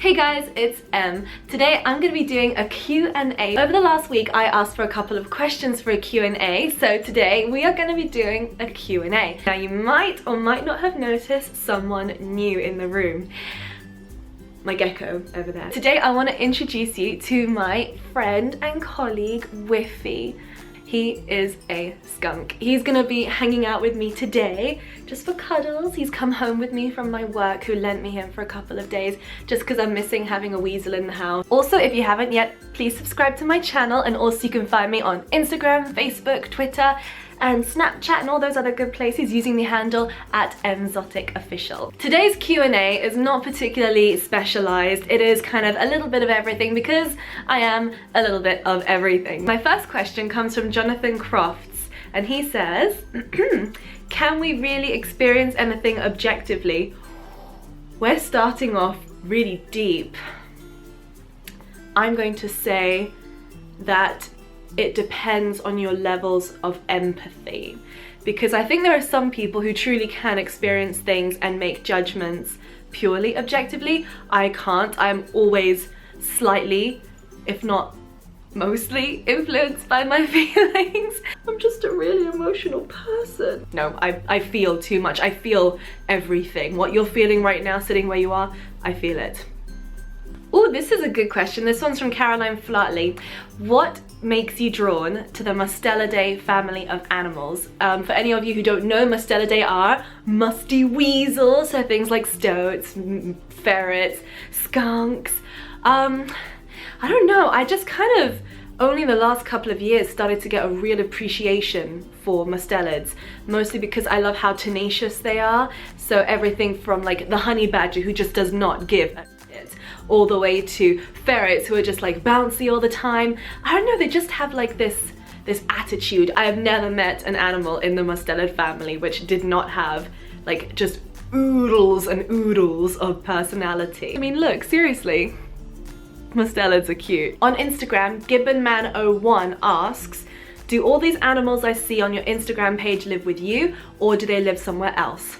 Hey guys, it's Em. Today I'm going to be doing a Q&A. Over the last week I asked for a couple of questions for a Q&A, so today we are going to be doing a Q&A. Now you might or might not have noticed someone new in the room. My gecko over there. Today I want to introduce you to my friend and colleague Whiffy. He is a skunk. He's gonna be hanging out with me today just for cuddles. He's come home with me from my work, who lent me him for a couple of days just because I'm missing having a weasel in the house. Also, if you haven't yet, please subscribe to my channel, and also you can find me on Instagram, Facebook, Twitter, and Snapchat and all those other good places using the handle @Emzotic official. Today's Q&A is not particularly specialized. It is kind of a little bit of everything because I am a little bit of everything. My first question comes from John Crofts, and he says, can we really experience anything objectively? We're starting off really deep. I'm going to say that it depends on your levels of empathy, because I think there are some people who truly can experience things and make judgments purely objectively. I can't. I'm always slightly, if not mostly, influenced by my feelings. I'm just a really emotional person. No, I feel too much. I feel everything. What you're feeling right now, sitting where you are, I feel it. Oh, this is a good question. This one's from Flartly. What makes you drawn to the Mustelidae family of animals? For any of you who don't know, Mustelidae are musty weasels, so things like stoats, ferrets, skunks. I don't know, I just kind of only in the last couple of years started to get a real appreciation for mustelids, mostly because I love how tenacious they are. So everything from like the honey badger, who just does not give a shit, all the way to ferrets who are just like bouncy all the time. I don't know, they just have like this attitude. I have never met an animal in the mustelid family which did not have like just oodles and oodles of personality. I mean, look, seriously, mustelids are cute. On Instagram, Gibbonman01 asks, do all these animals I see on your Instagram page live with you, or do they live somewhere else?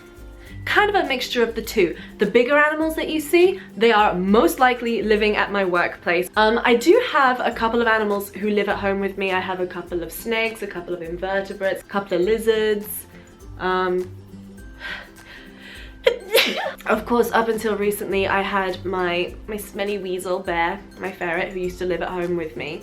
Kind of a mixture of the two. The bigger animals that you see, they are most likely living at my workplace. I do have a couple of animals who live at home with me. I have a couple of snakes, a couple of invertebrates, a couple of lizards. Of course, up until recently, I had my smelly weasel, Bear, my ferret, who used to live at home with me.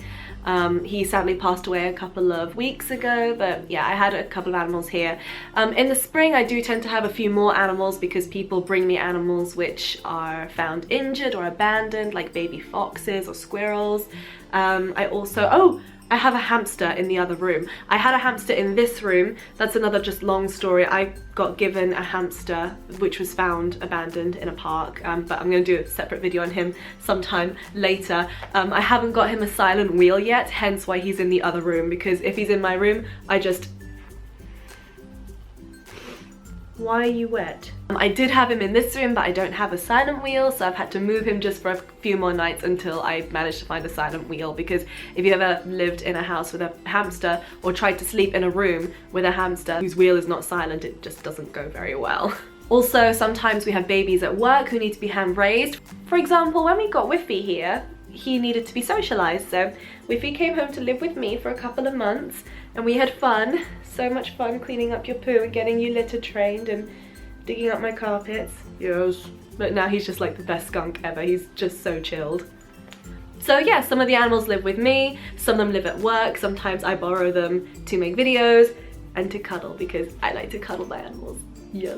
He sadly passed away a couple of weeks ago, but yeah, I had a couple of animals here. In the spring, I do tend to have a few more animals because people bring me animals which are found injured or abandoned, like baby foxes or squirrels. I have a hamster in the other room. I had a hamster in this room. That's another just long story. I got given a hamster which was found abandoned in a park, but I'm gonna do a separate video on him sometime later. I haven't got him a silent wheel yet, hence why he's in the other room, because if he's in my room, I just... Why are you wet? I did have him in this room, but I don't have a silent wheel, so I've had to move him just for a few more nights until I managed to find a silent wheel, because if you ever lived in a house with a hamster or tried to sleep in a room with a hamster whose wheel is not silent, it just doesn't go very well. Also, sometimes we have babies at work who need to be hand-raised. For example, when we got Whiffy here, he needed to be socialized, so Whiffy came home to live with me for a couple of months, and we had fun. So much fun cleaning up your poo and getting you litter trained and digging up my carpets. Yes. But now he's just like the best skunk ever. He's just so chilled. So yeah, some of the animals live with me, some of them live at work. Sometimes I borrow them to make videos and to cuddle, because I like to cuddle my animals. Yes.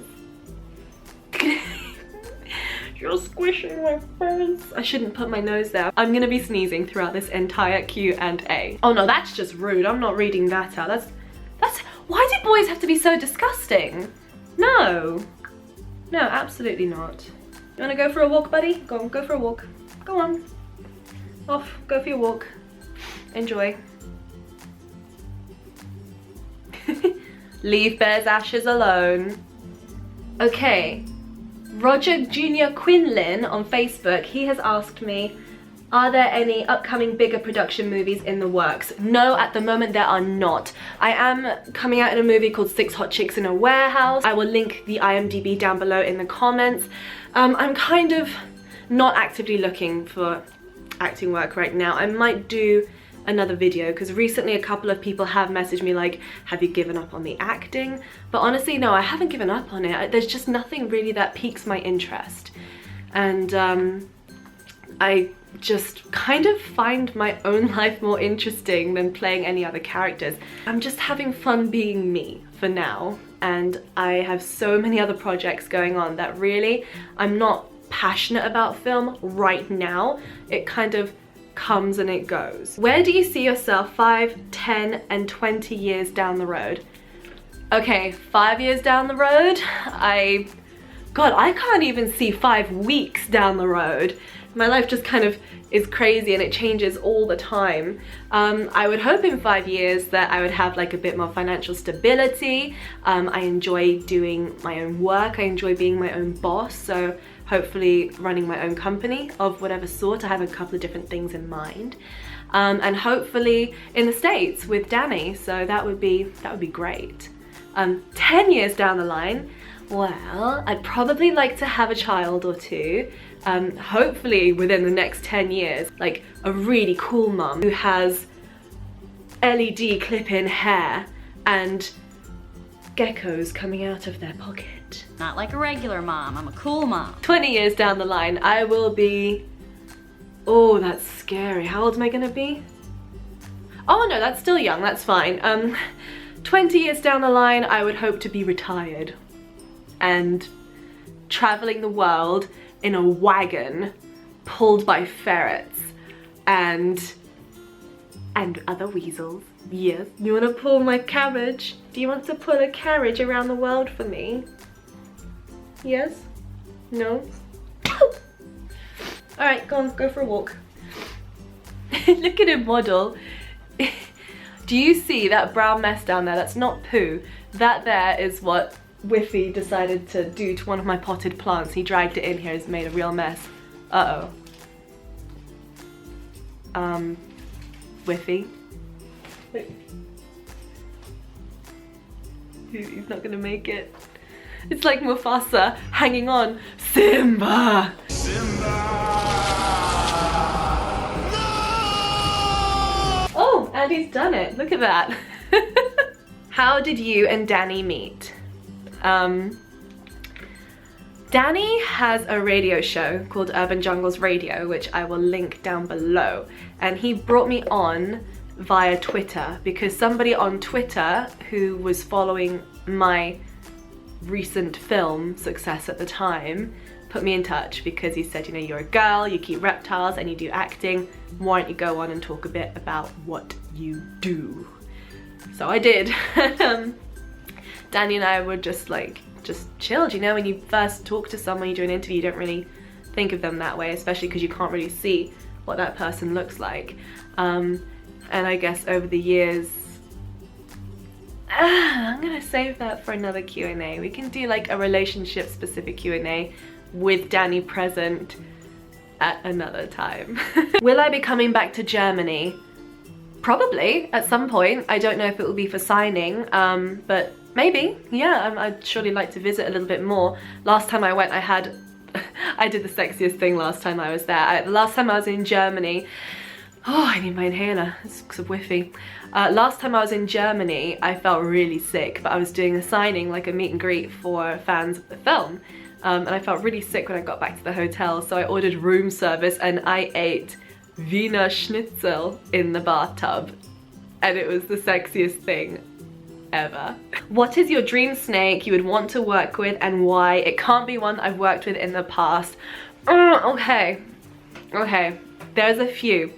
You're squishing my face. I shouldn't put my nose there. I'm gonna be sneezing throughout this entire Q&A. Oh no, that's just rude. I'm not reading that out. That's why do boys have to be so disgusting? No. No, absolutely not. You wanna go for a walk, buddy? Go on, go for a walk. Go on. Off, go for your walk. Enjoy. Leave Bear's ashes alone. Okay. Jr Quinlin on Facebook, he has asked me, are there any upcoming bigger production movies in the works? No, at the moment there are not. I am coming out in a movie called 6 Hot Chicks in a Warehouse. I will link the IMDb down below in the comments. I'm kind of not actively looking for acting work right now. I might do another video because recently a couple of people have messaged me like, have you given up on the acting? But honestly, no, I haven't given up on it. There's just nothing really that piques my interest. And I just kind of find my own life more interesting than playing any other characters. I'm just having fun being me for now, and I have so many other projects going on that really I'm not passionate about film right now. It kind of comes and it goes. Where do you see yourself 5, 10 and 20 years down the road? Okay, 5 years down the road, God, I can't even see 5 weeks down the road. My life just kind of is crazy and it changes all the time. I would hope in 5 years that I would have like a bit more financial stability. I enjoy doing my own work. I enjoy being my own boss. So hopefully running my own company of whatever sort. I have a couple of different things in mind. And hopefully in the States with Danny. So that would be great. 10 years down the line, well, I'd probably like to have a child or two. Hopefully within the next 10 years, like a really cool mum who has LED clip-in hair and geckos coming out of their pocket. Not like a regular mom, I'm a cool mom. 20 years down the line, I will be, oh, that's scary. How old am I gonna be? Oh no, that's still young, that's fine. 20 years down the line, I would hope to be retired and traveling the world in a wagon pulled by ferrets and other weasels. Yes, you want to pull my carriage? Do you want to pull a carriage around the world for me? Yes? No? Alright, go on, go for a walk. Look at him waddle. Do you see that brown mess down there? That's not poo. That there is what Whiffy decided to do to one of my potted plants. He dragged it in here, it's made a real mess. Uh-oh. Whiffy. He's not gonna make it. It's like Mufasa hanging on. Simba! Simba! No! Oh, and he's done it. Look at that. How did you and Danny meet? Danny has a radio show called Urban Jungles Radio, which I will link down below. And he brought me on via Twitter because somebody on Twitter who was following my recent film success at the time put me in touch because he said, you know, you're a girl, you keep reptiles and you do acting. Why don't you go on and talk a bit about what you do? So I did. Danny and I were just chilled, you know, when you first talk to someone, you do an interview, you don't really think of them that way, especially because you can't really see what that person looks like. And I guess over the years, I'm gonna save that for another Q&A. We can do like a relationship specific Q&A with Danny present at another time. Will I be coming back to Germany? Probably at some point. I don't know if it will be for signing, but maybe, yeah, I'd surely like to visit a little bit more. Last time I went, I did the sexiest thing last time I was there. The last time I was in Germany, oh, I need my inhaler, it's because of Whiffy. Last time I was in Germany, I felt really sick, but I was doing a signing, like a meet and greet for fans of the film. And I felt really sick when I got back to the hotel, so I ordered room service and I ate Wiener Schnitzel in the bathtub. And it was the sexiest thing ever. What is your dream snake you would want to work with and why? It can't be one I've worked with in the past. Okay, there's a few.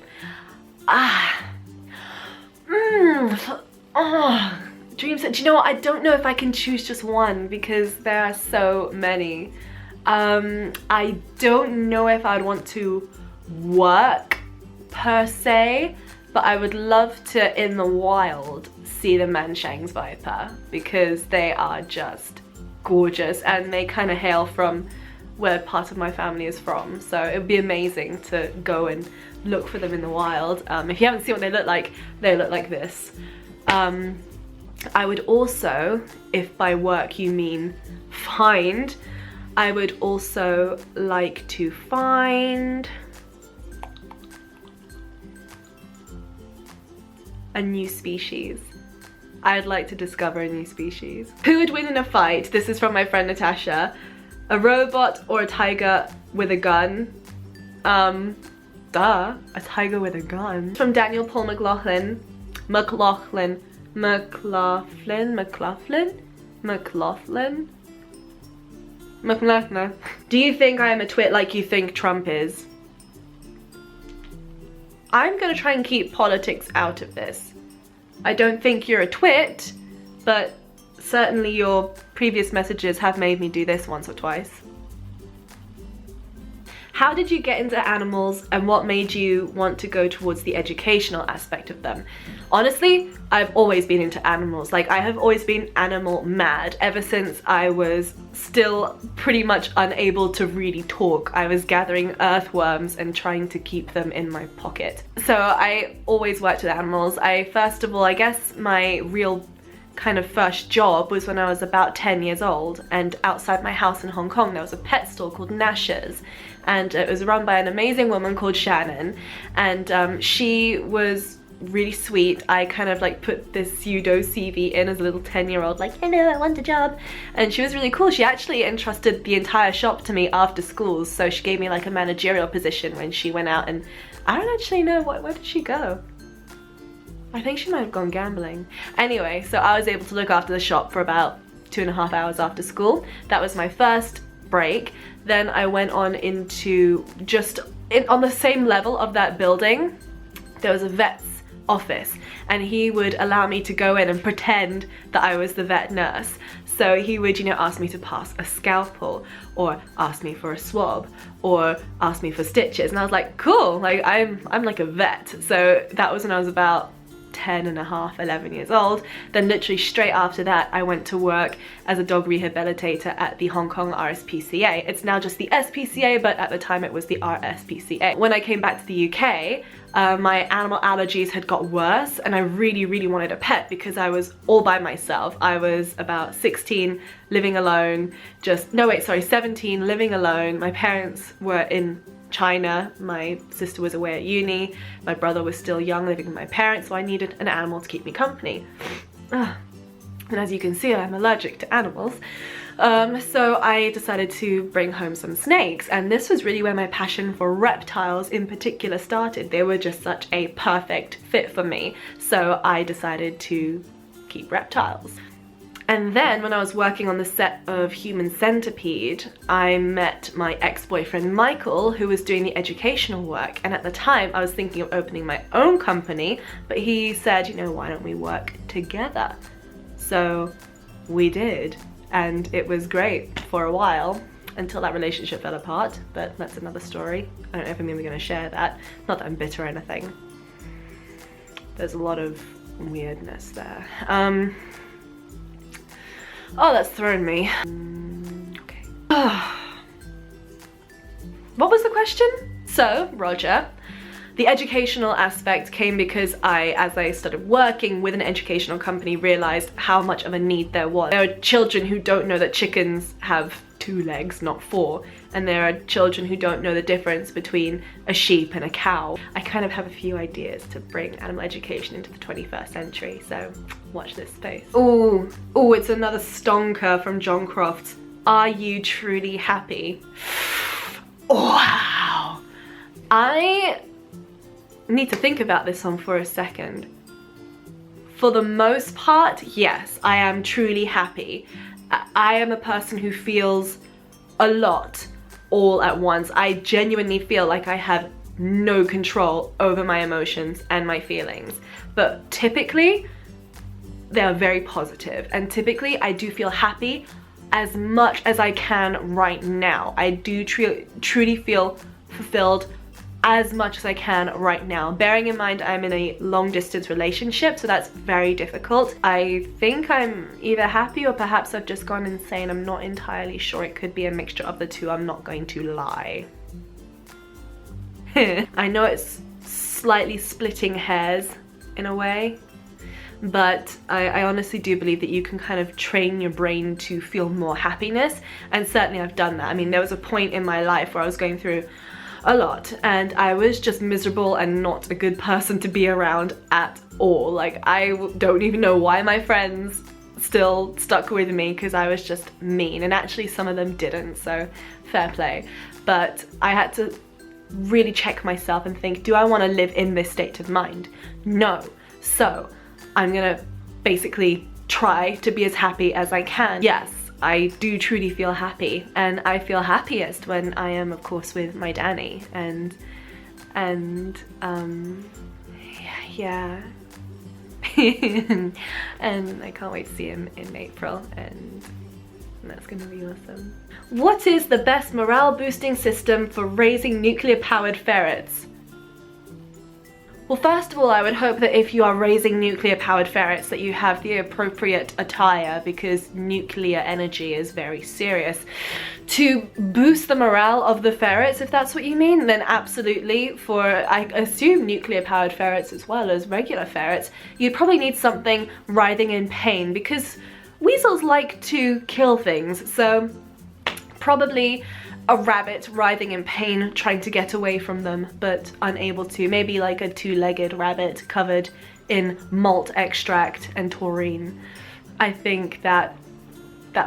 Dream snake. Do you know what? I don't know if I can choose just one because there are so many. I don't know if I'd want to work per se, but I would love to, in the wild, see the Manshangs viper because they are just gorgeous and they kind of hail from where part of my family is from, so it would be amazing to go and look for them in the wild. If you haven't seen what they look like this. I would also, if by work you mean find, I would also like to find a new species. I'd like to discover a new species. Who would win in a fight? This is from my friend Natasha. A robot or a tiger with a gun? A tiger with a gun. From Daniel Paul Mclaughlin. Mclaughlin. Do you think I am a twit like you think Trump is? I'm gonna try and keep politics out of this. I don't think you're a twit, but certainly your previous messages have made me do this once or twice. How did you get into animals and what made you want to go towards the educational aspect of them? Honestly, I've always been into animals. Like, I have always been animal mad ever since I was still pretty much unable to really talk. I was gathering earthworms and trying to keep them in my pocket. So I always worked with animals. First of all, I guess my real kind of first job was when I was about 10 years old, and outside my house in Hong Kong there was a pet store called Nash's, and it was run by an amazing woman called Shannon, and she was really sweet. I kind of like put this pseudo CV in as a little 10-year-old, like, hello, I want a job, and she was really cool. She actually entrusted the entire shop to me after school, so she gave me like a managerial position when she went out, and I don't actually know where did she go? I think she might have gone gambling. Anyway, so I was able to look after the shop for about 2.5 hours after school. That was my first break. Then I went on into on the same level of that building, there was a vet's office, and he would allow me to go in and pretend that I was the vet nurse. So he would, you know, ask me to pass a scalpel, or ask me for a swab, or ask me for stitches, and I was like, cool, like I'm like a vet. So that was when I was about 10 and a half, 11 years old. Then literally straight after that I went to work as a dog rehabilitator at the Hong Kong RSPCA. It's now just the SPCA, but at the time it was the RSPCA. When I came back to the UK, my animal allergies had got worse, and I really wanted a pet because I was all by myself. I was about 16, living alone, 17, living alone. My parents were in China, my sister was away at uni, my brother was still young living with my parents, so I needed an animal to keep me company. And as you can see, I'm allergic to animals. So I decided to bring home some snakes, and this was really where my passion for reptiles in particular started. They were just such a perfect fit for me, so I decided to keep reptiles. And then when I was working on the set of Human Centipede, I met my ex-boyfriend Michael, who was doing the educational work, and at the time I was thinking of opening my own company, but he said, you know, why don't we work together? So we did, and it was great for a while until that relationship fell apart, but that's another story. I don't know if I'm even going to share that. Not that I'm bitter or anything. There's a lot of weirdness there. Oh, that's thrown me. Okay. What was the question? So, Roger, the educational aspect came because as I started working with an educational company, realized how much of a need there was. There are children who don't know that chickens have 2 legs, not 4, and there are children who don't know the difference between a sheep and a cow. I kind of have a few ideas to bring animal education into the 21st century, so watch this space. Ooh, it's another stonker from John Crofts. Are you truly happy? Wow. I need to think about this one for a second. For the most part, yes, I am truly happy. I am a person who feels a lot all at once. I genuinely feel like I have no control over my emotions and my feelings. But typically, they are very positive. And typically, I do feel happy as much as I can right now. I do truly feel fulfilled as much as I can right now. Bearing in mind I'm in a long distance relationship, so that's very difficult. I think I'm either happy or perhaps I've just gone insane. I'm not entirely sure. It could be a mixture of the two. I'm not going to lie. I know it's slightly splitting hairs in a way, but I honestly do believe that you can kind of train your brain to feel more happiness, and certainly I've done that. I mean, there was a point in my life where I was going through a lot and I was just miserable and not a good person to be around at all. Like, I don't even know why my friends still stuck with me, because I was just mean, and actually some of them didn't, so fair play. But I had to really check myself and think, do I want to live in this state of mind? No. So I'm gonna basically try to be as happy as I can. Yes, I do truly feel happy, and I feel happiest when I am, of course, with my Danny, and yeah. And I can't wait to see him in April, and that's gonna be awesome. What is the best morale boosting system for raising nuclear powered ferrets? Well, first of all, I would hope that if you are raising nuclear powered ferrets that you have the appropriate attire, because nuclear energy is very serious. To boost the morale of the ferrets, if that's what you mean, then absolutely. For, I assume, nuclear powered ferrets as well as regular ferrets, you'd probably need something writhing in pain, because weasels like to kill things, so probably a rabbit writhing in pain trying to get away from them but unable to. Maybe like a two-legged rabbit covered in malt extract and taurine. I think that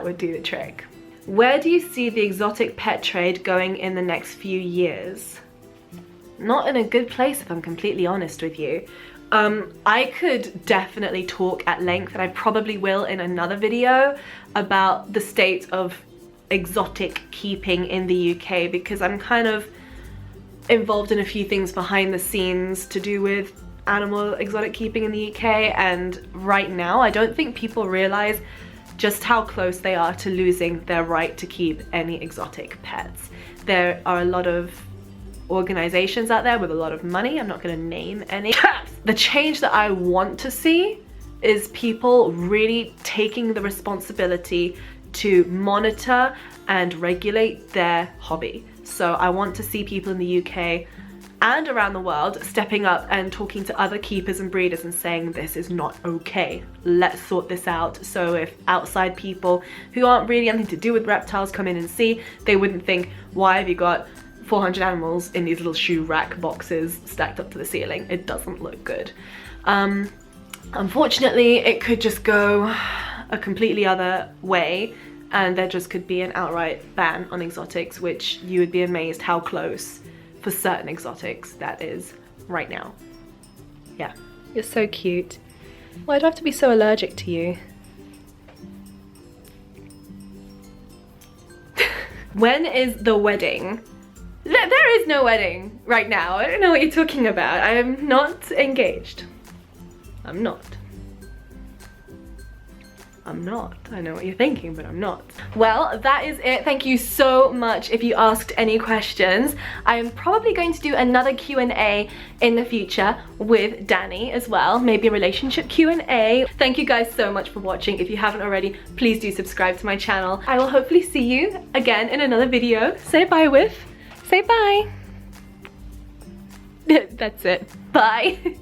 would do the trick. Where do you see the exotic pet trade going in the next few years? Not in a good place, if I'm completely honest with you. I could definitely talk at length, and I probably will in another video, about the state of exotic keeping in the UK, because I'm kind of involved in a few things behind the scenes to do with animal exotic keeping in the UK, and right now I don't think people realize just how close they are to losing their right to keep any exotic pets. There are a lot of organizations out there with a lot of money, I'm not going to name any. The change that I want to see is people really taking the responsibility to monitor and regulate their hobby. So I want to see people in the UK and around the world stepping up and talking to other keepers and breeders and saying, this is not okay, let's sort this out. So if outside people who aren't really anything to do with reptiles come in and see, they wouldn't think, why have you got 400 animals in these little shoe rack boxes stacked up to the ceiling? It doesn't look good. Unfortunately, it could just go a completely other way, and there just could be an outright ban on exotics, which you would be amazed how close for certain exotics that is right now. Yeah. You're so cute. Why do I have to be so allergic to you? When is the wedding? There is no wedding right now. I don't know what you're talking about. I am not engaged. I'm not. I know what you're thinking, but I'm not. Well, that is it. Thank you so much if you asked any questions. I am probably going to do another Q&A in the future with Danny as well. Maybe a relationship Q&A. Thank you guys so much for watching. If you haven't already, please do subscribe to my channel. I will hopefully see you again in another video. Say bye, Whiff. Say bye. That's it. Bye.